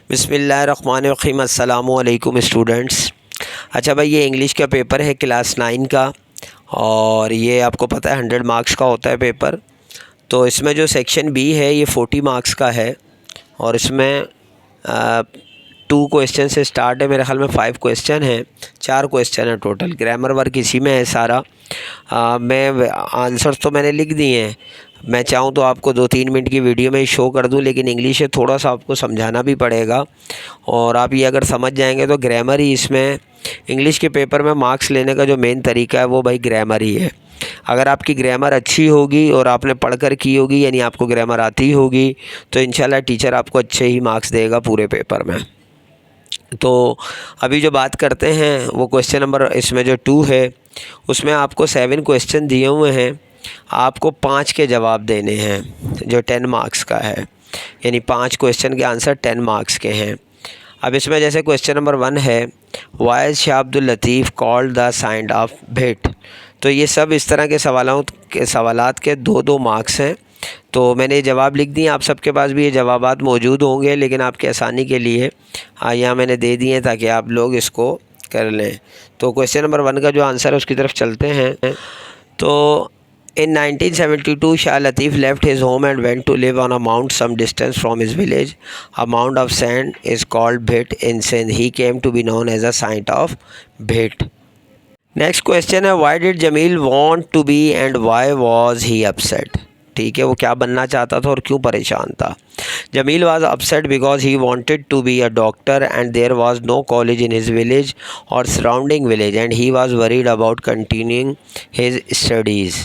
बिस्मिल्लाहिर्रहमानिर्रहीम। अस्सलामु अलैकुम स्टूडेंट्स। अच्छा भाई, ये इंग्लिश का पेपर है क्लास 9 का, और ये आपको पता है 100 मार्क्स का होता है पेपर। तो इसमें जो सेक्शन बी है ये 40 मार्क्स का है, और इसमें 2 क्वेश्चन से स्टार्ट है। मेरे ख्याल में 5 क्वेश्चन हैं, 4 क्वेश्चन है टोटल। ग्रामर वर्क इसी में है सारा। मैं आंसर्स तो मैंने लिख दिए हैं। मैं चाहूँ तो आपको 2-3 मिनट की वीडियो में ही शो कर दूं, लेकिन इंग्लिश है, थोड़ा सा आपको समझाना भी पड़ेगा। और आप ये अगर समझ जाएंगे तो ग्रामर ही इसमें इंग्लिश के पेपर में मार्क्स लेने का जो मेन तरीका है वो भाई ग्रामर ही है। अगर आपकी ग्रामर अच्छी होगी और आपने पढ़कर की होगी, यानी आपको ग्रामर आती होगी, तो इंशाल्लाह टीचर आपको अच्छे ही मार्क्स देगा पूरे पेपर में। तो अभी जो बात करते हैं वो क्वेश्चन नंबर इसमें जो 2 है उसमें आपको 7 क्वेश्चन दिए हुए हैं। आपको 5 के जवाब देने हैं जो 10 मार्क्स का है, यानी 5 क्वेश्चन के आंसर 10 मार्क्स के हैं। अब इसमें जैसे क्वेश्चन नंबर 1 है, why is Shah Abdul Latif called the saint of Bhit. तो ये सब इस तरह के सवालात के 2-2 मार्क्स हैं। तो मैंने जवाब लिख दिए, आप सबके पास भी ये जवाबात मौजूद होंगे, लेकिन आपकी आसानी के लिए यहाँ मैंने दे दिए ताकि आप लोग इसको कर लें। तो क्वेश्चन नंबर 1 का जो आंसर है उसकी तरफ चलते हैं। तो in 1972 Shah Latif left his home and went to live on a mount some distance from his village. A mound of sand is called Bhit in Sindh. He came to be known as a saint of Bhit. Next question है, why did Jamil want to be and why was he upset. ठीक है, वो क्या बनना चाहता था और क्यों परेशान था। Jamil was upset because he wanted to be a doctor and there was no college in his village और surrounding village and he was worried about continuing his studies.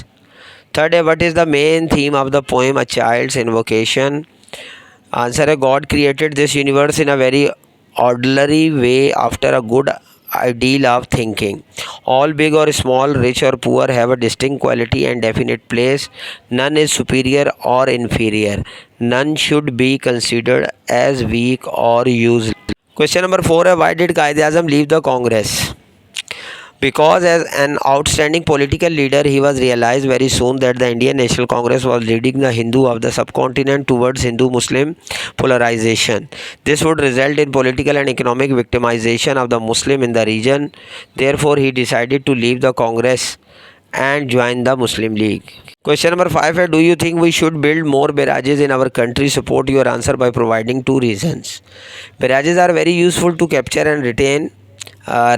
Third है, what is the main theme of the poem a child's invocation. Answer है, God created this universe in a very ordinary way after a good ideal of thinking. All big or small, rich or poor have a distinct quality and definite place. None is superior or inferior. None should be considered as weak or useless. Question number 4 है, why did Quaid-e-Azam leave the Congress? Because as an outstanding political leader, he was realized very soon that the Indian National Congress was leading the Hindu of the subcontinent towards Hindu-Muslim polarization. This would result in political and economic victimization of the Muslim in the region. Therefore, he decided to leave the Congress and join the Muslim League. Question number 5 है, do you think we should build more barrages in our country? Support your answer by providing 2 reasons. Barrages are very useful to capture and retain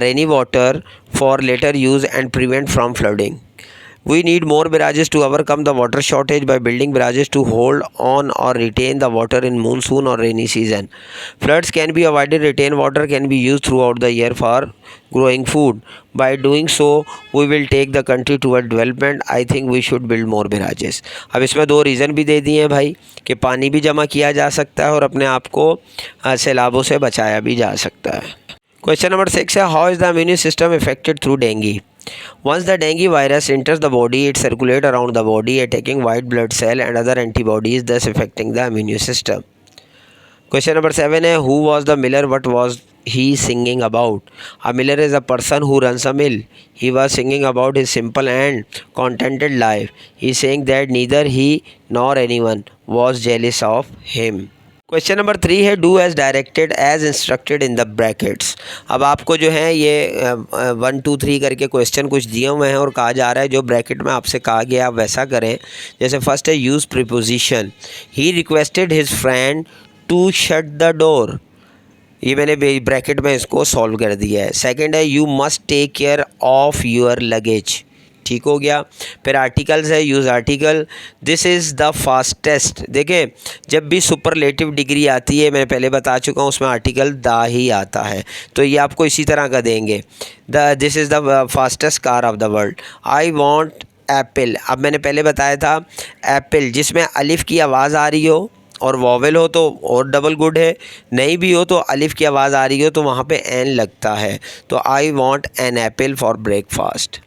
rainy water for later use and prevent from flooding. We need more barrages to overcome the water shortage by building barrages to hold on or retain the water in monsoon or rainy season. Floods can be avoided. Retained water can be used throughout the year for growing food. By doing so, we will take the country toward development. I think we should build more barrages. अब इसमें 2 reason भी दे दिए हैं भाई कि पानी भी जमा किया जा सकता है और अपने आप को सैलाबों से बचाया भी जा सकता है। Question number 6 है, how is the immune system affected through dengue? Once the dengue virus enters the body, it circulates around the body, attacking white blood cell and other antibodies, thus affecting the immune system. Question number 7 है, who was the miller? What was he singing about? A miller is a person who runs a mill. He was singing about his simple and contented life. He is saying that neither he nor anyone was jealous of him. Question number 3 है, do as directed as instructed in the brackets. अब आपको जो है ये 1 2 3 करके question कुछ दिए हुए हैं और कहा जा रहा है जो ब्रैकेट में आपसे कहा गया आप वैसा करें। जैसे फर्स्ट है, use preposition. He requested his friend to shut the door. ये मैंने ब्रैकेट में इसको सॉल्व कर दिया है। सेकेंड है, you must take care of your luggage. ठीक हो गया। फिर आर्टिकल्स है, use article. This is the fastest. देखें, जब भी सुपरलेटिव डिग्री आती है, मैं पहले बता चुका हूँ, उसमें आर्टिकल द ही आता है, तो ये आपको इसी तरह का देंगे। This is the fastest car of the world. I want Apple. अब मैंने पहले बताया था एप्पल जिसमें अलिफ की आवाज़ आ रही हो और वॉवेल हो तो और डबल गुड है, नहीं भी हो तो अलिफ की आवाज़ आ रही हो तो वहाँ पे एन लगता है। तो I want an apple for breakfast.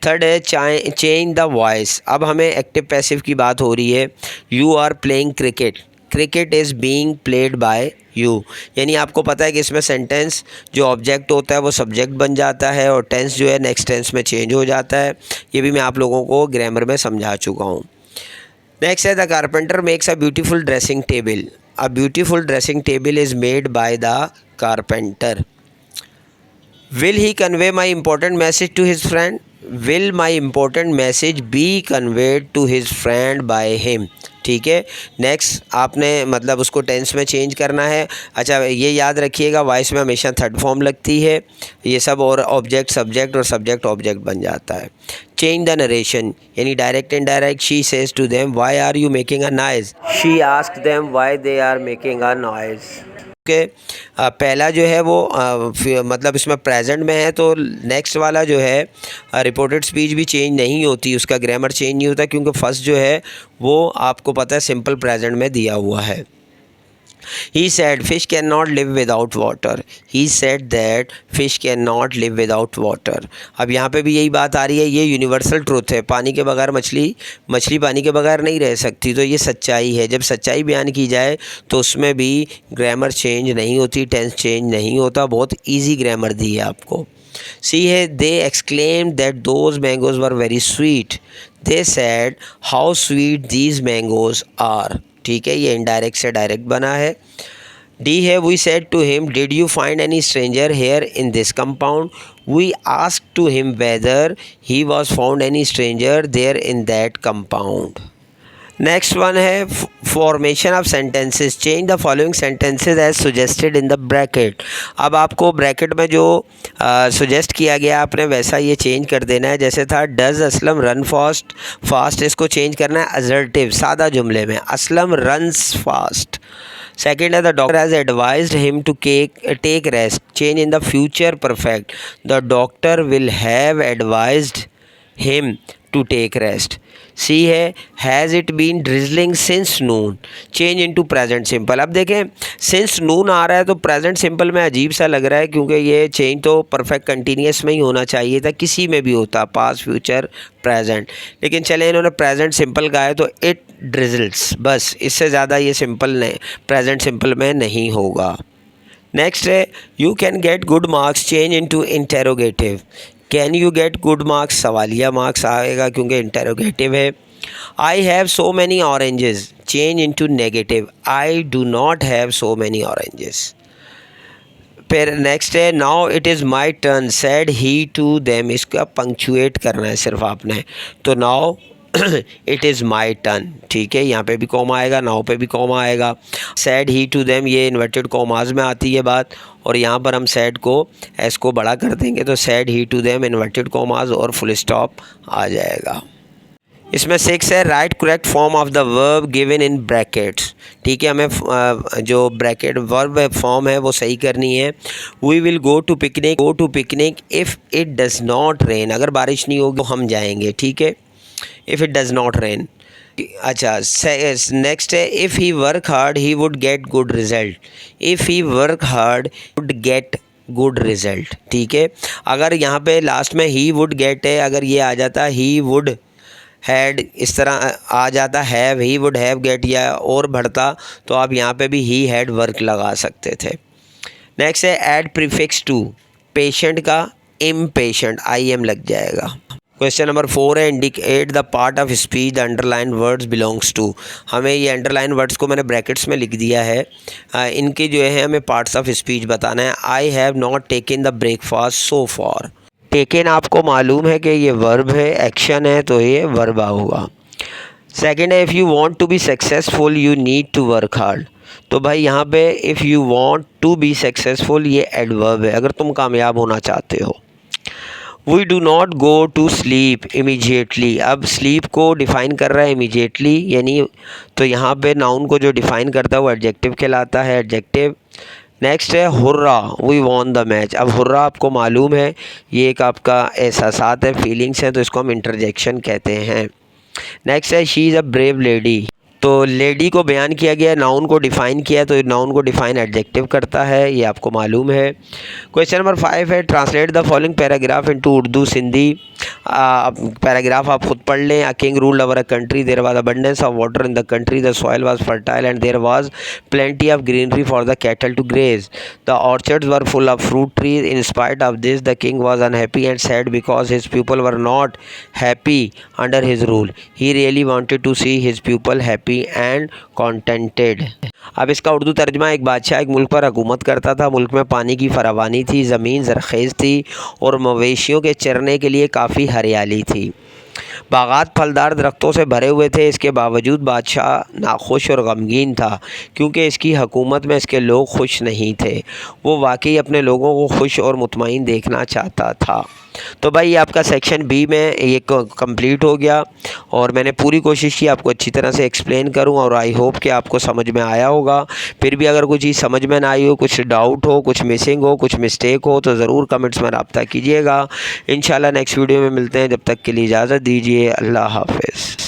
Third है, चेंज द वॉइस। अब हमें एक्टिव पैसिव की बात हो रही है। You are playing cricket. Cricket is being played by you. यानी आपको पता है कि इसमें सेंटेंस जो ऑब्जेक्ट होता है वो सब्जेक्ट बन जाता है और टेंस जो है नेक्स्ट टेंस में चेंज हो जाता है। ये भी मैं आप लोगों को ग्रामर में समझा चुका हूँ। नेक्स्ट है, the carpenter makes a beautiful dressing table. A beautiful dressing table is made by the carpenter. Will he convey my important message to his friend. Will my important message be conveyed to his friend by him. ठीक है, next आपने मतलब उसको tense में change करना है। अच्छा, ये याद रखिएगा, वॉइस में हमेशा थर्ड फॉर्म लगती है ये सब, और ऑब्जेक्ट सब्जेक्ट और सब्जेक्ट ऑब्जेक्ट बन जाता है। चेंज द नरेशन, यानी direct indirect. She says to them why are you making a noise. She asked them why they are making a noise. के पहला जो है वो मतलब इसमें प्रेजेंट में है, तो नेक्स्ट वाला जो है रिपोर्टेड स्पीच भी चेंज नहीं होती, उसका ग्रामर चेंज नहीं होता, क्योंकि फर्स्ट जो है वो आपको पता है सिंपल प्रेजेंट में दिया हुआ है। He said fish cannot live without water. He said that fish cannot live without water. अब यहाँ पे भी यही बात आ रही है, ये यूनिवर्सल ट्रूथ है, पानी के बगैर मछली पानी के बगैर नहीं रह सकती, तो ये सच्चाई है। जब सच्चाई बयान की जाए तो उसमें भी ग्रामर चेंज नहीं होती, टेंस चेंज नहीं होता, बहुत ईजी ग्रामर दी है आपको। See है, they exclaimed that those mangoes were very sweet. They said how sweet these mangoes are. ठीक है, ये इनडायरेक्ट से डायरेक्ट बना है। डी है, we said to him did you find any stranger here in this compound. We asked to him whether he was found any stranger there in that compound. Next one है formation of sentences. Change the following sentences as suggested in the bracket. अब आपको bracket में जो suggest किया गया आपने वैसा ये चेंज कर देना है। जैसे था डज असलम रन फास्ट, इसको चेंज करना है असर्टिव सादा जुमले में, असलम रन्स फास्ट। सेकेंड है the doctor has advised him to take rest, change in the future perfect, the doctor will have advised him to take rest. C है has it been drizzling since noon, change into present simple. अब देखें since नून आ रहा है तो present simple में अजीब सा लग रहा है, क्योंकि ये चेंज तो परफेक्ट कंटिन्यूस में ही होना चाहिए था, किसी में भी होता पास्ट फ्यूचर प्रेजेंट, लेकिन चले इन्होंने प्रेजेंट सिंपल कहा है तो इट ड्रिजल्स, बस इससे ज़्यादा ये सिंपल नहीं प्रेजेंट सिंपल में नहीं होगा। नेक्स्ट है you can get good marks, change into interrogative. Can you get good marks सवालिया मार्क्स आएगा क्योंकि इंटेरोगेटिव है। I have so many oranges, change into negative, I do not have so many oranges. फिर next है now it is my turn said he to them, इसका punctuate करना है सिर्फ आपने, तो now it is my turn. ठीक है, यहाँ पे भी कॉमा आएगा, नाउ पे भी कॉमा आएगा। सैड ही टू देम, ये इन्वर्टेड कॉमाज में आती है बात, और यहाँ पर हम सैड को एस को बड़ा कर देंगे तो said he to them inverted commas और फुल स्टॉप आ जाएगा। इसमें 6 है write correct form of the verb given in brackets. ठीक है, हमें जो ब्रैकेट वर्ब फॉर्म है वो सही करनी है। We will go to picnic if it does not rain, अगर बारिश नहीं होगी तो हम जाएंगे। ठीक है, if it does not rain. अच्छा, नेक्स्ट है if he work hard he would get good result, if he work hard would get good result. ठीक है, अगर यहाँ पे लास्ट में ही वुड गेट है, अगर ये आ जाता ही वुड हैड इस तरह आ जाता have, he would have get या और बढ़ता, तो आप यहाँ पे भी ही हैड वर्क लगा सकते थे। नेक्स्ट है ऐड प्रीफिक्स टू, पेशेंट का इम्पेशेंट आई एम लग जाएगा। क्वेश्चन नंबर 4 है indicate the part of speech the underline words belongs to. हमें ये अंडरलाइन वर्ड्स को मैंने ब्रैकेट्स में लिख दिया है, इनके जो है हमें पार्ट्स ऑफ स्पीच बताना है। I have not taken the breakfast so for, taken आपको मालूम है कि ये वर्ब है, एक्शन है, तो ये वर्ब होगा। सेकेंड है if you want to be successful you need to work hard, तो भाई यहाँ पे if you want to be successful ये एडवर्ब है, अगर तुम कामयाब होना चाहते हो। We do not go to sleep immediately, अब स्लीप को डिफ़ाइन कर रहा है इमीजिएटली यानी, तो यहाँ पे नाउन को जो डिफ़ाइन करता है वो एडजेक्टिव कहलाता है, एडजेक्टिव। नेक्स्ट है hurrah we won the match, अब हुर्रा आपको मालूम है ये एक आपका एहसासात है, फीलिंग्स हैं, तो इसको हम इंटरजेक्शन कहते हैं। नेक्स्ट है she is a brave lady, तो लेडी को बयान किया गया, नाउन को डिफ़ाइन किया, तो नाउन को डिफ़ाइन एडजेक्टिव करता है, ये आपको मालूम है। क्वेश्चन नंबर 5 है translate the following paragraph into Urdu Sindhi. Paragraph आप खुद पढ़ लें। A king ruled over a country, there was abundance of water in the country, the soil was fertile and there was plenty of greenery for the cattle to graze. The orchards were full of fruit trees. In spite of this, the king was unhappy and sad because his people were not happy under his rule. He really wanted to see his people happy and contented. अब इसका उर्दू तर्जमा, एक बादशाह एक मुल्क पर हुकूमत करता था। मुल्क में पानी की फरावानी थी, ज़मीन ज़रख़ेज़ थी और मवेशियों के चरने के लिए काफ़ी हरियाली थी। बागात फलदार दरख्तों से भरे हुए थे। इसके बावजूद बादशाह नाखुश और गमगीन था क्योंकि इसकी हुकूमत में इसके लोग खुश नहीं थे। वो वाकई अपने लोगों को खुश और मुतमईन देखना चाहता था। तो भाई ये आपका सेक्शन बी में ये कंप्लीट हो गया और मैंने पूरी कोशिश की आपको अच्छी तरह से एक्सप्लेन करूं और आई होप कि आपको समझ में आया होगा। फिर भी अगर कोई चीज़ समझ में ना आई हो, कुछ डाउट हो, कुछ मिसिंग हो, कुछ मिस्टेक हो तो ज़रूर कमेंट्स में रब्ता कीजिएगा। इंशाल्लाह नेक्स्ट वीडियो में मिलते हैं। जब तक के लिए इजाज़त दीजिए। अल्लाह हाफ़िज़।